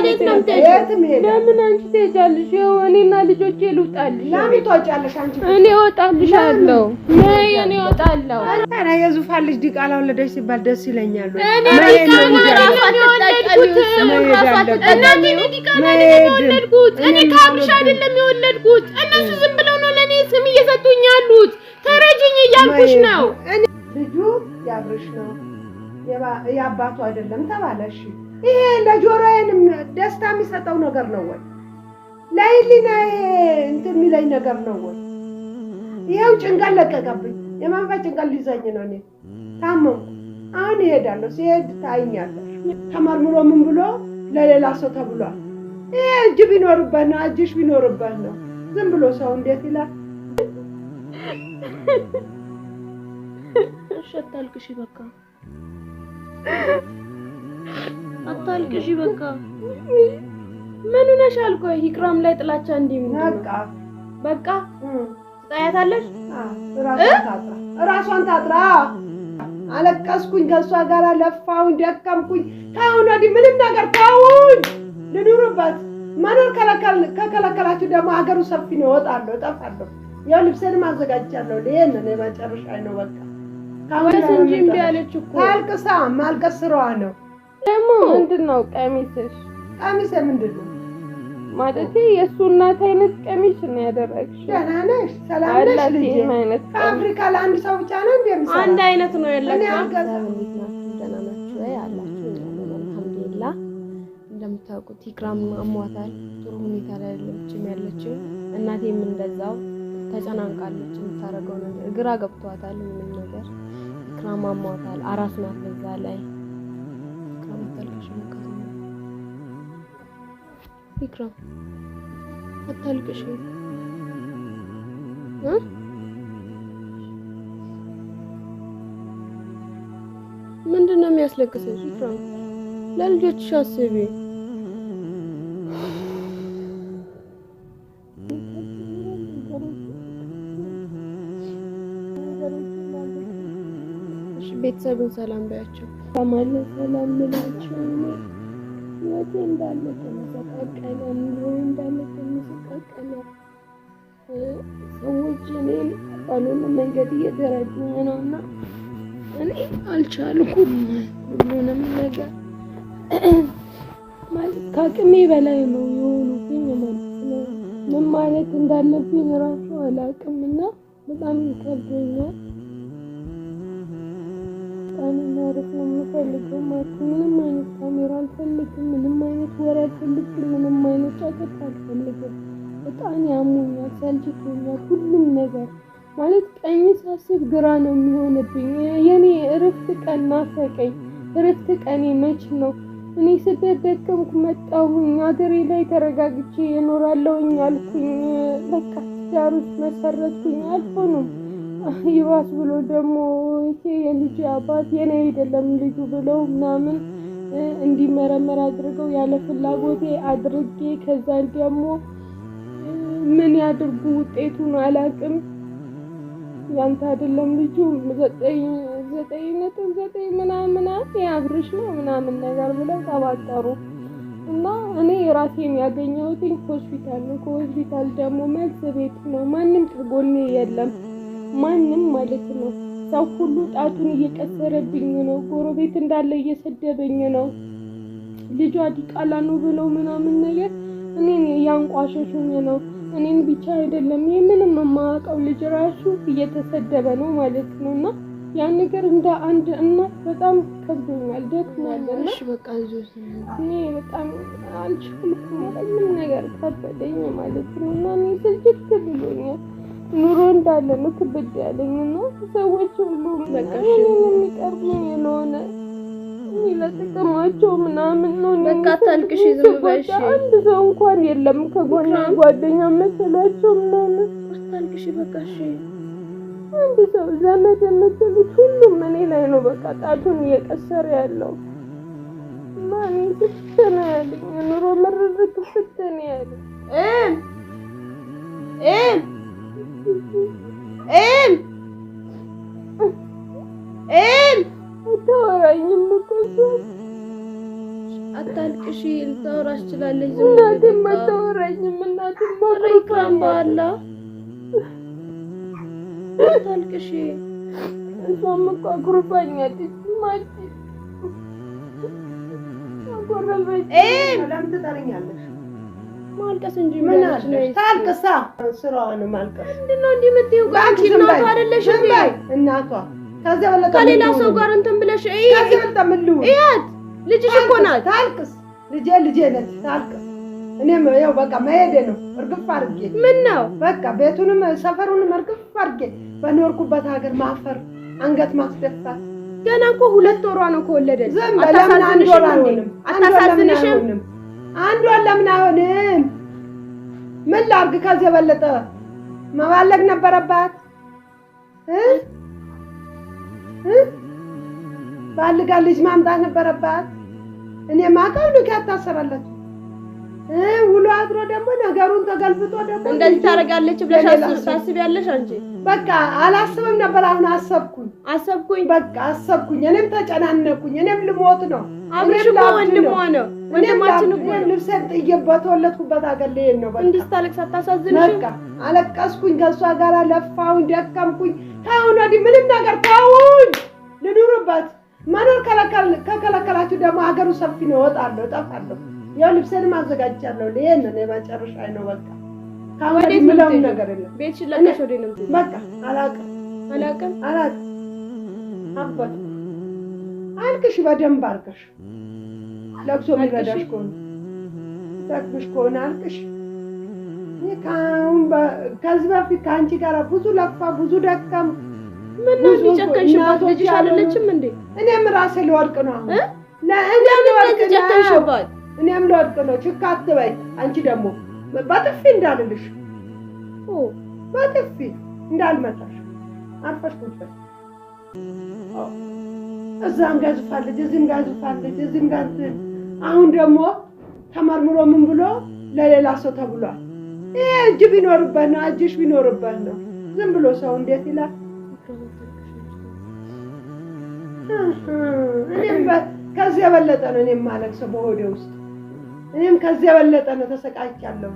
ወዴት ነው የምትሄጂው? ለምን አንቺ ትሄጃለሽ? ይኸው እኔና ልጆቼ ልውጣልሽ። ለምን ትወጫለሽ አንቺ? እኔ እወጣልሻለሁ። ነይ እኔ እወጣለሁ። ኧረ የዙፋን ልጅ ዲቃላ ወለደች ሲባል ደስ ይለኛል። እኔ ከአብርሽ አይደለም የወለድኩት። እነሱ ዝም ብለው ነው ለኔ ስም እየሰጡኝ ያሉት። ተረጅኝ እያልኩሽ ነው። ልጁ ያብርሽ ነው የአባቱ አይደለም ተባለሽ። ይሄ ለጆሮዬንም ደስታ የሚሰጠው ነገር ነው ወይ? ለይሊና እንትን የሚለኝ ነገር ነው ወይ? ይሄው ጭንቀት ለቀቀብኝ። የመንፈስ ጭንቀት ሊዘኝ ነው። እኔ ታመምኩ። አሁን እሄዳለሁ። ሲሄድ ታይኛለሽ። ተመርምሮ ምን ብሎ ለሌላ ሰው ተብሏል። ይሄ እጅ ቢኖርበት ነው፣ እጅሽ ቢኖርበት ነው። ዝም ብሎ ሰው እንዴት ይላል? እሺ አታልቅሽ በቃ አታልቅሽ በቃ። ምን ሆነሻል? ቆይ ኢክራም ላይ ጥላቻ እንዲህ በቃ ታያታለሽ። ራሷን ታጥራ አለቀስኩኝ። ከሷ ጋር ለፋውኝ፣ ደከምኩኝ። ታውን ወዲህ ምንም ነገር ታውኝ ልኑርበት። መኖር ከከለከላችሁ ደግሞ ሀገሩ ሰፊ ነው። እወጣለሁ፣ እጠፋለሁ። ያው ልብሴንም አዘጋጅቻለሁ። ይሄንን የመጨረሻ ነው በቃ። ካወስ እንጂ እምቢ አለች እኮ። አልቅሳ ማልቀስ ስራዋ ነው። ደግሞ ምንድነው ቀሚስሽ? ቀሚስ ምንድነው ማለት? የእሱ እናት አይነት ቀሚስ ነው ያደረግሽ? ደህና ነሽ? ሰላም ነሽ ልጄ? ከአፍሪካ ለአንድ ሰው ብቻ ነው እንዴ የሚሰራው? አንድ አይነት ነው ያለችው። ደህና ናችሁ ወይ? አላችሁ? አልሐምዱሊላህ። እንደምታውቁት ኢክራም አሟታል። ጥሩ ሁኔታ ላይ አይደለችም ያለችው። እናቴም እንደዛው ተጨናንቃለች። የምታረገው ነገር ግራ ገብቷታል። ምንም ነገር ኢክራም አሟታል። አራስ ናት በዛ ላይ። ኢክራም አታልቅሽ ኢክራም አታልቅሽ። ምንድነው የሚያስለቅስሽ? ኢክራም ለልጆችሽ አስቢ። ቤተሰብን ሰላም በያቸው። ማለት ሰላም ብላችሁ ወዴ እንዳለ ተመሰቃቀለ ኑሮ እንዳለ ተመሰቃቀለ። ሰዎች እኔን ባልሆነ መንገድ እየተረዱኝ ነውና እኔ አልቻልኩም። ሁሉንም ነገር ማለት ከአቅሜ በላይ ነው የሆኑብኝ ማለት ነው። ምን ማለት እንዳለብኝ ራሱ አላውቅምና በጣም ይከብደኛል። ማረፍ ነው የምፈልገው ማለት ምንም አይነት ካሜራ አልፈልግም። ምንም አይነት ወሬ አልፈልግም። ምንም አይነት ጫቀጥ አልፈልግም። በጣም ያሙኛል፣ ሰልችቶኛል ሁሉም ነገር ማለት። ቀኝ ሳስብ ግራ ነው የሚሆንብኝ። የኔ እረፍት ቀን ናፈቀኝ። እረፍት ቀኔ መች ነው? እኔ ስደደከምኩ መጣሁኝ። ሀገሬ ላይ ተረጋግቼ እኖራለሁኝ አልኩኝ። በቃ ትዳሩን መሰረትኩኝ። አልሆነም። ይባስ ብሎ ደግሞ ይሄ የልጅ አባት የኔ አይደለም ልጁ ብለው ምናምን እንዲመረመር አድርገው ያለ ፍላጎቴ አድርጌ ከዛ ደግሞ ምን ያድርጉ ውጤቱን አላውቅም። ያንተ አይደለም ልጁ 9.9 ምናምን ያብርሽ ነው ምናምን ነገር ብለው ተባጠሩ እና እኔ ራሴን ያገኘሁት ሆስፒታል ነው። ከሆስፒታል ደግሞ መልስ ቤት ነው። ማንም ከጎኔ የለም። ማንም ማለት ነው። ሰው ሁሉ ጣቱን እየቀሰረብኝ ነው። ጎረቤት እንዳለ እየሰደበኝ ነው። ልጇ ዲቃላ ነው ብለው ምናምን ነገር እኔን ያንቋሸሹኝ ነው። እኔን ብቻ አይደለም ምንም የማያውቀው ልጅ ራሱ እየተሰደበ ነው ማለት ነውና ያን ነገር እንደ አንድ እናት በጣም ከብዶኛል፣ ደክሞኛል። እሺ በቃ እኔ በጣም አልችልም ማለት ምን ነገር ከበደኝ ማለት ነውና እኔ ስልችት ብሎኛል። ኑሮ እንዳለ ነው ክብድ ያለኝና ሰዎች ሁሉ በቃሽ የሚቀርቡኝ የሆነ ለጥቅማቸው ምናምን ነው። በቃ አታልቅሽ፣ ዝም በይ። አንድ ሰው እንኳን የለም ከጎኔ ጓደኛ መስሏቸው ምናምን። አታልቅሽ በቃ እሺ። አንድ ሰው ዘመድ የምትሉት ሁሉም እኔ ላይ ነው በቃ ጣቱን እየቀሰረ ያለው። ማን ይተና ያለኝ ኑሮ መረዘ ክፍት ነው ያለው። አታወራኝም እኮ አታልቅሽ። ልታወራሽ ትችላለች። እናቴም አታወራኝም። እናቴም ማረይካም ባላ አታልቅሽ። እሷም እኮ አኩርፋኛለች። ማጭ አኮረፈች። ለምን ትጠሪኛለሽ? ማልቀስ እንጂ ምን አለሽ? ታልቅሳ ስራዋ ነው ማልቀስ። ምንድነው እንዲህ የምትይው? ጋር እናቷ አይደለሽ እንዴ? እናቷ ከዚያ በለጠ ከሌላ ሰው ጋር እንትን ብለሽ ከዚያ በለጠ ምን ልሁን? እያት ልጅሽ እኮ ናት። ታልቅስ። ልጄ ነች። ታልቅስ። እኔም ያው በቃ መሄዴ ነው። እርግፍ አድርጌ ምን ነው በቃ ቤቱንም ሰፈሩንም እርግፍ አድርጌ በኖርኩበት ሀገር ማፈር፣ አንገት ማስደፋት። ገና እኮ 2 ወሯ ነው ከወለደች። ዝም በለምን አንድ ወር አይሆንም። አታሳዝንሽም? አንድ ወር ለምን አይሆንም? ምን ላድርግ? ከዚህ የበለጠ መባለግ ነበረባት። ባልጋ ልጅ ማምጣት ነበረባት። እኔ ማቀው ልክ ያታሰራለች። ውሎ አድሮ ደግሞ ነገሩን ተገልብጦ ደግሞ እንደዚህ ታረጋለች ብለሽ ታስቢያለሽ አንቺ? በቃ አላስብም ነበር። አሁን አሰብኩኝ። በቃ አሰብኩኝ። እኔም ተጨናነኩኝ። እኔም ልሞት ነው። አብሽ እኮ ወንድሟ ነው። ወንድማችን እኮ ልብሴን ጥዬ በተወለድኩበት ሀገር ልሄድ ነው። በቃ እንዲህ ስታለቅስ አታሳዝንሽም? በቃ አለቀስኩኝ። ከእሷ ጋር ለፋሁኝ፣ ደከምኩኝ። ከአሁን ወዲህ ምንም ነገር ተውኝ፣ ልኑርበት። መኖር ከከለከላችሁ ደግሞ ሀገሩ ሰፊ ነው። እወጣለሁ፣ እጠፋለሁ። ያው ልብሴንም አዘጋጅቻለሁ። ልሄድ ነው። መጨረሻ ነው በቃ። ከአሁን ወዲህ ምንም ነገር የለም። ቤትሽን ለቀሽ ወዴት ነው የምትሄጂው? በቃ አላውቅም። አባት አልቅሽ፣ በደንብ አልቅሽ። ለቅሶ የሚረዳሽ ከሆነ ጠቅምሽ ከሆነ አልቅሽ። ከዚህ በፊት ከአንቺ ጋር ብዙ ለፋ፣ ብዙ ደከም። ምን ነው ጨከንሽባት? ልጅሽ አይደለችም እንዴ? እኔም ራሴ ልወድቅ ነው አሁን። እኔም ልወድቅ ነው። ችካ አትበይ። አንቺ ደግሞ በጥፊ እንዳልልሽ፣ በጥፊ እንዳልመታሽ አርፈሽ ቁጭ በይ። እዛም ጋር ዝፋለች፣ እዚህም ጋር ዝፋለች፣ እዚህም ጋር አሁን ደግሞ ተመርምሮ ምን ብሎ ለሌላ ሰው ተብሏል። ይሄ እጅ ቢኖርበት ነው፣ እጅሽ ቢኖርበት ነው። ዝም ብሎ ሰው እንዴት ይላል? እኔም ከዚህ የበለጠ ነው እኔም የማለቅሰው በሆዴ ውስጥ። እኔም ከዚህ የበለጠ ነው ተሰቃይቻለሁ።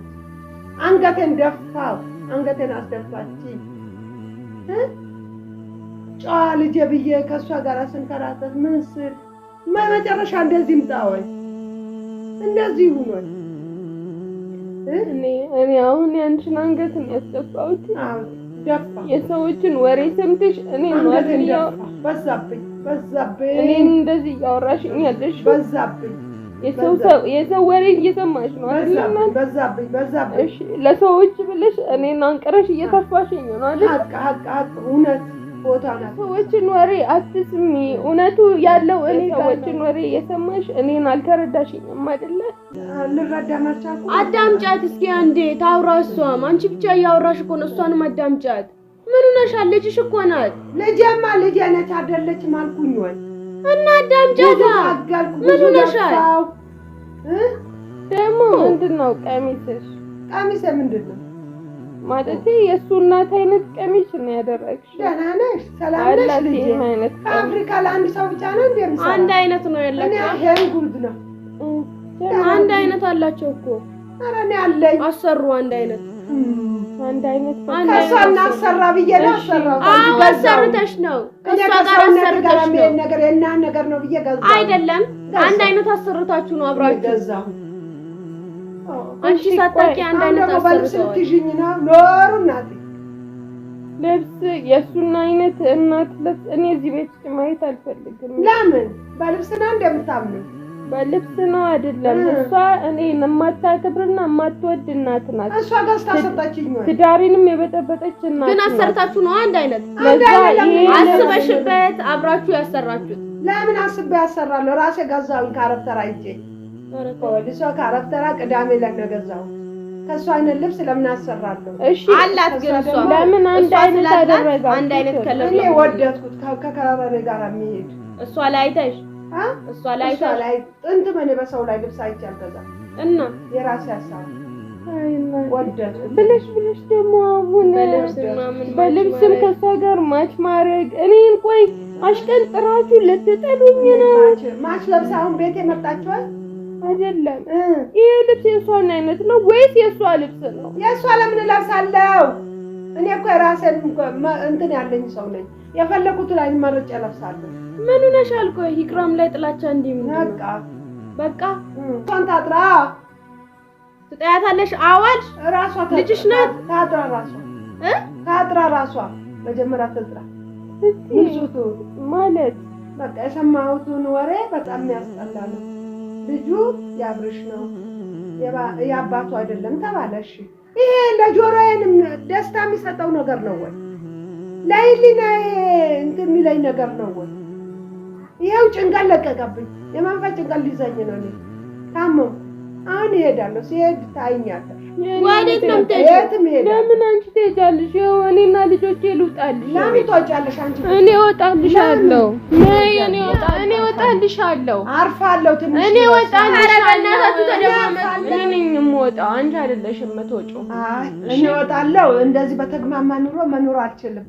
አንገቴን ደፋው፣ አንገቴን አስደፋችኝ። ጨዋ ልጄ ብዬ ከእሷ ጋር ስንከራተት ምን ስል መጨረሻ እንደዚህ ይምጣ ወይ እንደዚህ ይሁን? እኔ አሁን ያንቺን አንገት ነው ያስደፋሁት። ደፋ። የሰዎችን ወሬ ሰምተሽ እኔ አንገቴን ደፋ። በዛብኝ። እኔን እንደዚህ እያወራሽኝ ያለሽ በዛብኝ። የሰው ወሬ እየሰማሽ ነው አይደል? በዛብኝ። እሺ፣ ለሰዎች ብለሽ እኔን አንቀረሽ እየተፋሽኝ ነው አይደል? ሀቅ እውነት ቦታ ነው። ሰዎችን ወሬ አትስሚ። እውነቱ ያለው እኔ ሰዎችን ወሬ እየሰማሽ እኔን አልተረዳሽኝም አይደለ? ልረዳ መርቻኩ። አዳምጫት እስኪ አንዴ ታውራ። እሷም አንቺ ብቻ እያወራሽ እኮ ነው። እሷንም አዳምጫት። ምን ሆነሻል? ልጅሽ እኮ ናት። ልጄማ ልጄ ነች አይደለችም አልኩኝ ወይ? እና አዳምጫት። ምን ሆነሻል? ደግሞ ምንድነው ቀሚስሽ? ቀሚስ ምንድን ነው ማለቴ? የእሱ እናት አይነት ቀሚስ ነው ያደረግሽ። ደህና ነሽ? ሰላም ነሽ ልጄ? ከአፍሪካ ለአንድ ሰው ብቻ ነው እንዴ የምሰራው? አንድ አይነት ነው ያላችሁ? እኔ ሄን ጉድ ነው። አንድ አይነት አላቸው እኮ። ኧረ እኔ አለኝ። አሰሩ አንድ አይነት ከእሷ እናሰራ ብዬ ነው አሰራው። አሰርተሽ ነው ከእሷ ጋር አሰርተሽ ነው ነገር የእናን ነገር ነው ብዬ ገዛሁ። አይደለም አንድ አይነት አሰርታችሁ ነው አብራችሁ ገዛሁ። አንቺ ሳታውቂ አንድ አይነት አሰርተሽ ትይዥኝ ነው ኖሩ እናቴ። ልብስ የእሱን አይነት እናት ልብስ እኔ እዚህ ቤት ውስጥ ማየት አልፈልግም። ለምን? በልብስ ነው እንደምታምኑ? በልብስ ነው አይደለም። እሷ እኔን የማታከብርና የማትወድ እናት ናት። እሷ ገዝታ ሰጣችኝ ወይ? ትዳሬንም የበጠበጠች እናት። ግን አሰርታችሁ ነው አንድ አይነት? አስበሽበት አብራችሁ ያሰራችሁት? ለምን አስቤ ያሰራለሁ? ራሴ ገዛሁኝ ከአረብ ተራ ሂጄ። እሷ ከአረብ ተራ ቅዳሜ ዕለት ነው ገዛሁት። ከእሷ አይነት ልብስ ለምን አሰራለሁ? እሺ አላት። ግን እሷ ለምን አንድ አይነት አደረጋችሁ? አንድ አይነት ከለር እኔ ወደድኩት ከከለሬ ጋር የሚሄድ እሷ ላይ አይተሽ እሷ ላይ ጥንት ምን በሰው ላይ ልብስ አይቼ አልገዛም እና የራሴ ሀሳብ ወደድኩት ብለሽ ደግሞ አሁን በልብስም ከእሷ ጋር ማች ማድረግ እኔን ቆይ አሽቀንጥራችሁ ልትጠሉኝ ነው? ማች ለብሳ አሁን ቤት የመጣችኋል? አይደለም ይሄ ልብስ የሷን አይነት ነው ወይስ የሷ ልብስ ነው? የሷ ለምን እለብሳለሁ? እኔ እኮ የራሴን እንትን ያለኝ ሰው ነኝ። የፈለኩት ላይ መርጬ እለብሳለሁ። ምን ሆነሻል? ቆይ ኢክራም ላይ ጥላቻ እንዴ? ምን በቃ ታጥራ ትጠያታለሽ? አዋል ራሷ ልጅሽ ናት። ታጥራ ራሷ መጀመሪያ ትጥራ ማለት በቃ የሰማሁትን ወሬ በጣም ያስጠላ ነው። ልጁ የአብርሽ ነው የአባቱ አይደለም ተባለ። እሺ ይሄ ለጆሮዬንም ደስታ የሚሰጠው ነገር ነው ወይ? ለይሊና እንትን የሚለኝ ነገር ነው ወይ? ይሄው ጭንቀት ለቀቀብኝ። የመንፈስ ጭንቀት ሊዘኝ ነው። እኔ ታመምኩ። አሁን እሄዳለሁ። ሲሄድ ታይኛለሽ። ወዴት ነው የምትሄጂው? ለምን አንቺ ትሄጃለሽ? እኔና ልጆቼ ልውጣልሽ። ለምን ትወጫለሽ አንቺ? እኔ እወጣልሻለሁ። እኔ እወጣልሻለሁ። አርፋለሁ ትንሽ። እኔ እወጣልሻለሁ። በእናታችሁ ተደማመጡ። እኔ ነኝ የምወጣው፣ አንቺ አይደለሽም የምትወጪው። እኔ እወጣለሁ። እንደዚህ በተግማማ ኑሮ መኖር አልችልም።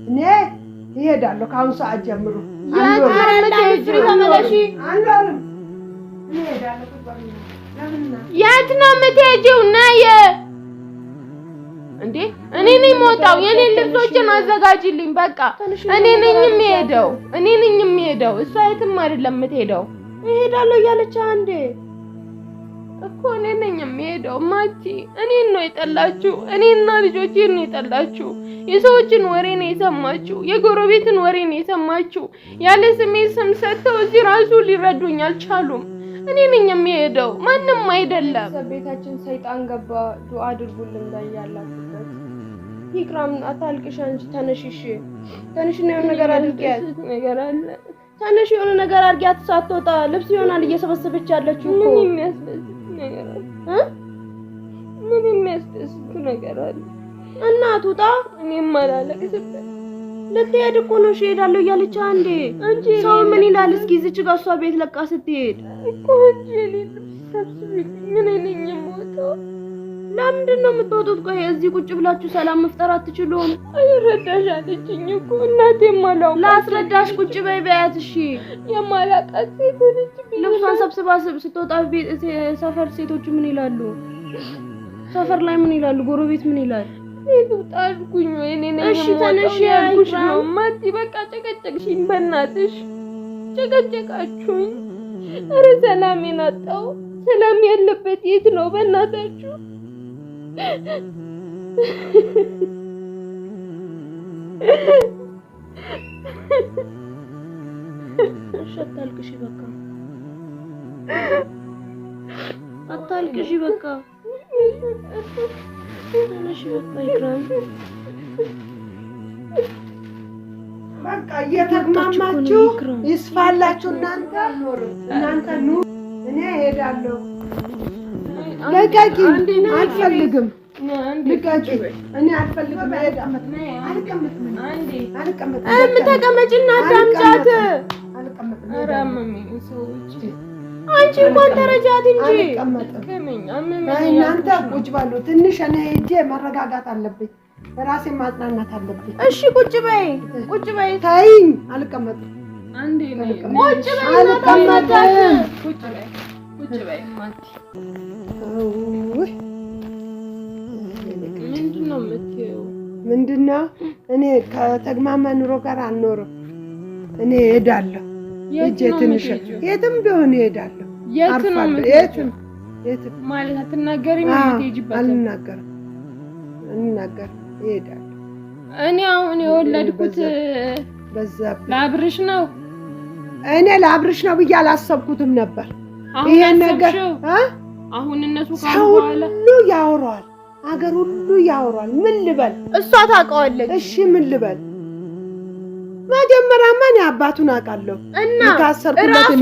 እኔ እሄዳለሁ ከአሁን ሰዓት ጀምሮ። ተመለሺ። አንዶርም እኔ እሄዳለሁ። የት ነው የምትሄጂው? ነይ እንዴ! እኔ ነኝ የምወጣው። የኔን ልብሶችን አዘጋጅልኝ። በቃ እኔ ነኝ የሚሄደው። እሷ የትም አይደለም የምትሄደው። እሄዳለሁ እያለች አንዴ እኮ እኔ ነኝ የሚሄደው። ማቲ እኔን ነው የጠላችሁ። እኔና ልጆቼን ነው የጠላችሁ። የሰዎችን ወሬ ነው የሰማችሁ። የጎረቤትን ወሬ ነው የሰማችሁ። ያለ ስሜ ስም ሰጥተው እዚህ ራሱ ሊረዱኝ አልቻሉም። እኔ ነኝ የሚሄደው፣ ማንም አይደለም። ቤታችን ሰይጣን ገባ። ዱአ አድርጉልን በያላችሁበት። ኢክራም አታልቅሽ አንቺ። ተነሽሽ፣ ተነሽ ነው የሆነ ነገር አድርጊያት። ተነሽ የሆነ ነገር አድርጊያት። ሳትወጣ ልብስ ይሆናል እየሰበሰበች ያለችው እኮ። ምን የሚያስደስት ነገር አለ? እናት ውጣ። እኔም አላለቅስበት። ልትሄድ እኮ ነው። እሄዳለሁ እያለች አንዴ። ሰው ምን ይላል? እስኪ እዚች ጋር እሷ ቤት ለቃ ስትሄድ እኮ ምን ነኝ የምወጣው? ለምንድን ነው የምትወጡት? ቆይ እዚህ ቁጭ ብላችሁ ሰላም መፍጠር አትችሉም? አይረዳሽ አለችኝ እኮ እናቴ። ማላው ላስረዳሽ። ቁጭ በይ በያት። እሺ የማላውቃት ሴት ሆነች። ልብሷን ሰብስባ ስትወጣ ሰፈር ሴቶቹ ምን ይላሉ? ሰፈር ላይ ምን ይላሉ? ጎረቤት ምን ይላል? ጣልኩኝ ወይ እኔ ነኝ? እሺ ተነሽ። ማቲ በቃ ጨቀጨቅሽኝ። በእናትሽ ጨቀጨቃችሁኝ። ኧረ ሰላሜን አጣሁ። ሰላም ያለበት የት ነው? በእናታችሁ እሺ አታልቅሽ በቃ አታልቅሽ በቃ። ተነሽ በቃ ኢክራም። በቃ እየተግማማችሁ ይስፋላችሁ። እናንተ ኑ። እኔ እሄዳለሁ። ልቀቂኝ። አልፈልግም። ልቀቂኝ። እኔ አልፈልግም። አልቀመጥም። ተቀመጪና አዳምጫት። ኧረ አመመኝ ሰዎች። አንቺ እንኳን ተረጃት እንጂ። እናንተ ቁጭ በሉ ትንሽ። እኔ ሂጄ መረጋጋት አለብኝ። ራሴን ማጽናናት አለብኝ። እሺ ቁጭ በይ፣ ቁጭ በይ። ተይኝ። አልቀመጥም። አንዴ ነይ። ቁጭ በይ። አልቀመጥም። ቁጭ በይ፣ ቁጭ በይ። ማቲ ምንድን ነው የምትይው? ምንድን ነው? እኔ ከተግማማ ኑሮ ጋር አልኖርም። እኔ እሄዳለሁ። ትንሽ የትም ቢሆን እሄዳለሁ። የትም ማለት አትናገሪም? የምትሄጂበት? አልናገርም። እሄዳለሁ። እኔ አሁን የወለድኩት ለአብርሽ ነው። እኔ ለአብርሽ ነው ብዬ አላሰብኩትም ነበር። ይሄን ነገር አሁን እነሱ ካሉዋለ ሁሉ ያወራል፣ አገር ሁሉ ያወራል። ምን ልበል? እሷ ታውቀዋለች። እሺ ምን ልበል? መጀመሪያማ እኔ አባቱን አውቃለሁ እና ራሱ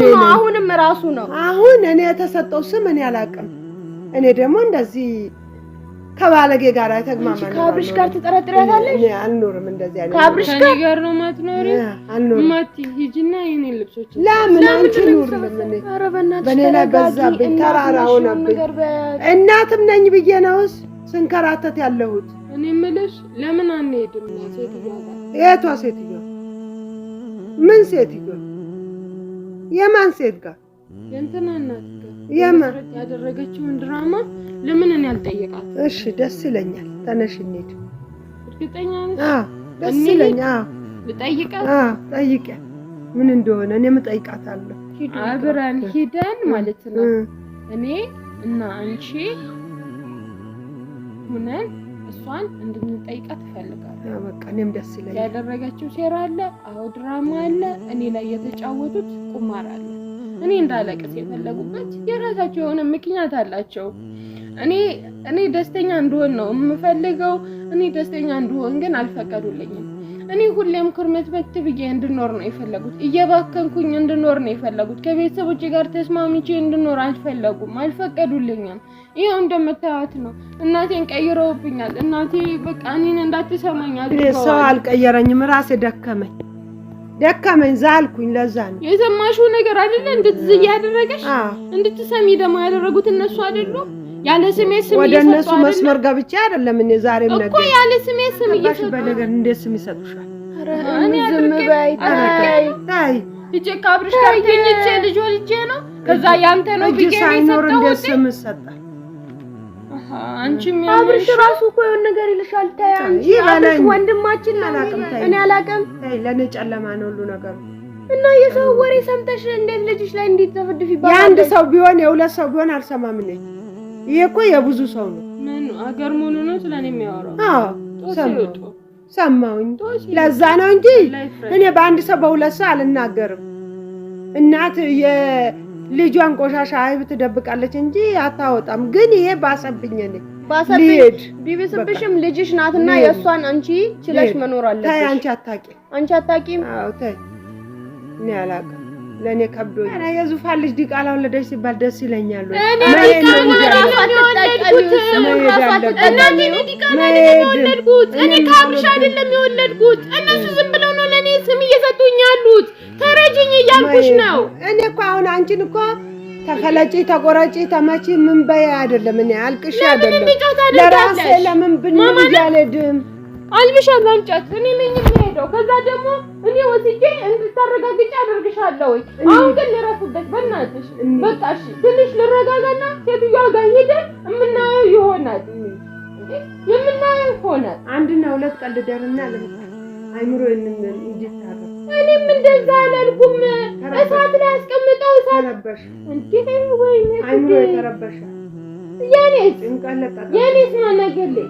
ነው። አሁንም ራሱ ነው። አሁን እኔ የተሰጠው ስም እኔ አላውቅም። እኔ ደግሞ እንደዚህ ከባለጌ ጋር ተግማማ ነው። ከአብርሽ ጋር ትጠረጥሪያታለሽ? እኔ አልኖርም እንደዚህ አይነት ከአብርሽ ጋር ነው ማትኖሪ? ማቲ ሂጂና የኔን ልብሶች ለምን አንቺ ኑር? ለምን ኧረ በእናትሽ በኔ ላይ በዛብኝ፣ ተራራው ነብኝ። እናትም ነኝ ብዬ ነውስ ስንከራተት ያለሁት። እኔ የምልሽ ለምን አንሄድም? ሴትዮ የቷ ሴትዮ? ምን ሴትዮ? የማን ሴት ጋር? የእንትና እናት የማን ያደረገችውን ድራማ ለምን እኔ አልጠየቃት? እሺ ደስ ይለኛል። ተነሽ እንሂድ። እርግጠኛ ነሽ? ደስ ይለኛል። ልጠይቃት? ጠይቂያት ምን እንደሆነ እኔም እጠይቃታለሁ። አብረን ሂደን ማለት ነው እኔ እና አንቺ ሆነን እሷን እንድንጠይቃት እፈልጋለሁ። በቃ እኔም ደስ ይለኛል። ያደረገችው ሴራ አለ፣ አዎ ድራማ አለ፣ እኔ ላይ የተጫወቱት ቁማር አለ። እኔ እንዳለቅስ የፈለጉበት የራሳቸው የሆነ ምክንያት አላቸው። እኔ ደስተኛ እንድሆን ነው የምፈልገው። እኔ ደስተኛ እንድሆን ግን አልፈቀዱልኝም። እኔ ሁሌም ኩርመት ብዬ እንድኖር ነው የፈለጉት። እየባከንኩኝ እንድኖር ነው የፈለጉት። ከቤተሰቦቼ ጋር ተስማምቼ እንድኖር አልፈቀዱልኝም። ይሄው እንደምታዩት ነው። እናቴን ቀይረውብኛል። እናቴ በቃ እኔን እንዳትሰማኝ አድርገዋል። ሰው አልቀየረኝም፣ ራሴ ደከመኝ ዛልኩኝ። ለዛ ነው የሰማሽው ነገር አይደለ እንድትዝይ ያደረገሽ። እንድትሰሚ ደግሞ ያደረጉት እነሱ አይደሉ? ያለ ስሜ ስም ወደ እነሱ መስመር ገብቼ አይደለም እኔ ዛሬም ነገር እኮ ያለ ስሜ ስም በነገር እንዴት ስም ይሰጡሻል? እኔ ዝም በይ ታይ እጄ ካብርሽ ጋር ተኝቼ ልጅ ወልጄ ነው። ከዛ ያንተ ነው ብዬ ሳይኖር እንዴት ስም ይሰጣል? አንቺም አብርሽ ራሱ እኮ የሆነ ነገር ይልሻል። ታይ አንቺ አብርሽ ወንድማችን ነው። እኔ አላውቅም። ታይ ለኔ ጨለማ ነው ሁሉ ነገር እና የሰው ወሬ ሰምተሽ እንዴት ልጅሽ ላይ እንዴት ተፈድፍ ይባላል? የአንድ ሰው ቢሆን የሁለት ሰው ቢሆን አልሰማም ነኝ። ይሄ እኮ የብዙ ሰው ነው። ምን አገር ሙሉ ነው ስለኔ የሚያወራው? ሰማሁኝ። ለዛ ነው እንጂ እኔ በአንድ ሰው በሁለት ሰው አልናገርም። እናት የልጇን ቆሻሻ አይብ ትደብቃለች እንጂ አታወጣም። ግን ይሄ ባሰብኝ ነኝ። ቢብስብሽም ልጅሽ ናትና የእሷን አንቺ ችለሽ መኖር አለብሽ። ታይ አንቺ አታቂም። አዎ ታይ እኔ አላውቅም። ለኔ ከብዶኝ እና የዙፋን ልጅ ዲቃላ ወለደች ሲባል ደስ ይለኛል። እኔ ካብርሽ አይደለም የወለድኩት። እነሱ ዝም ብለው ነው ለኔ ስም እየሰጡኝ ያሉት። ተረጅኝ እያልኩሽ ነው። እኔ እኮ አሁን አንቺን እኮ ተፈለጪ ተቆረጪ ተመቺ ምን በይ አይደለም። እኔ አልቅሽ አይደለም ለራሴ ለምን ብንል ያለድም አልብሻት አንጫት እኔ ነኝ የምሄደው። ከዛ ደግሞ እኔ ወስጄ እንድታረጋግጪ አደርግሻለሁ። አሁን ግን ልረፍበት በእናትሽ። በቃ እሺ ትንሽ ልረጋጋና ሴትዮዋ ጋር ሄደን የምናየው ይሆናል። አንድና ሁለት ቀልደርና ለምን አይምሮ እንድታረጋ እኔም እንደዛ አላልኩም። እሳት ላይ አስቀምጠው እሳት ተረበሽ እንዴ ወይኔ አይምሮ ተረበሽ። የኔስ ማናገለኝ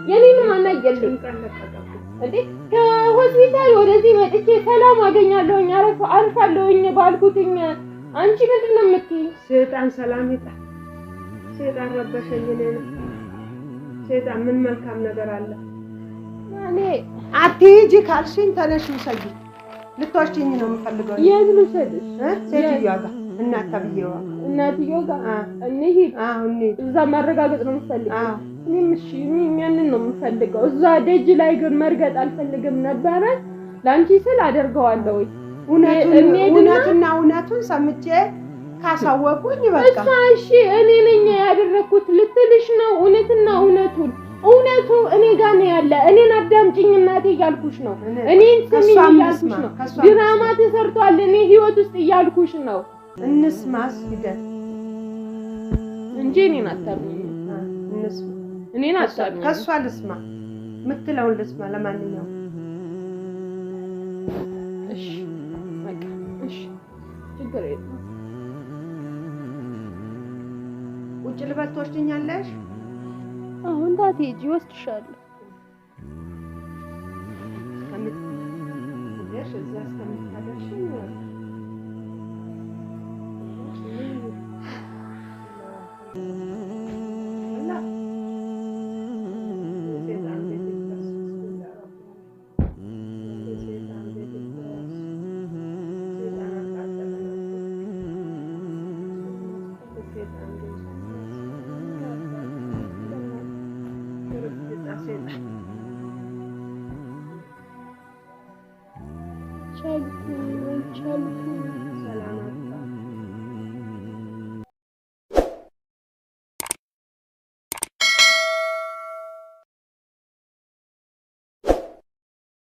የኔን ማናገለኝ እንዴ ከሆስፒታል ወደዚህ መጥቼ ሰላም አገኛለሁኝ አርፋለሁኝ ባልኩትኝ አንቺ ምንድን ነው የምትይኝ? ሰይጣን ሰላም ይጣ ሰይጣን ረበሸኝ ነኝ። ሰይጣን ምን መልካም ነገር አለ? እኔ አትሂጂ ካልሽኝ ተነሽ ውሰጂ። ልትወስጂኝ ነው የምፈልገው። የት ልውሰድሽ? ሴትዮዋ ጋር እናትየው ጋር እንሂድ። እዛ ማረጋገጥ ነው የምፈልገው። እኔም እሺ ያንን ነው የምፈልገው። እዛ ደጅ ላይ ግን መርገጥ አልፈልግም ነበረ። ላንቺ ስል አደርገዋለሁ። እውነቱን ሰምቼ ካሳወቁኝ በቃ እሺ እኔ ነኝ ያደረኩት ልትልሽ ነው። እውነቱ እኔ ጋር ነው ያለ። እኔን አዳምጪኝ እናቴ እያልኩሽ ነው። እኔን ስሚኝ እያልኩሽ ነው። ድራማ ተሰርቷል እኔ ህይወት ውስጥ እያልኩሽ ነው። እንስማስ ሂደት እንጂ እኔን አታምኚኝ። እንስማ እኔን አታምኚኝ። ከሷ ልስማ የምትለውን ልስማ። ለማንኛውም እሺ በቃ እሺ ችግር የለም። ውጭ ልበል ትወስጂኛለሽ? አሁን ታቴጂ ወስድሻለሁ። ሰላም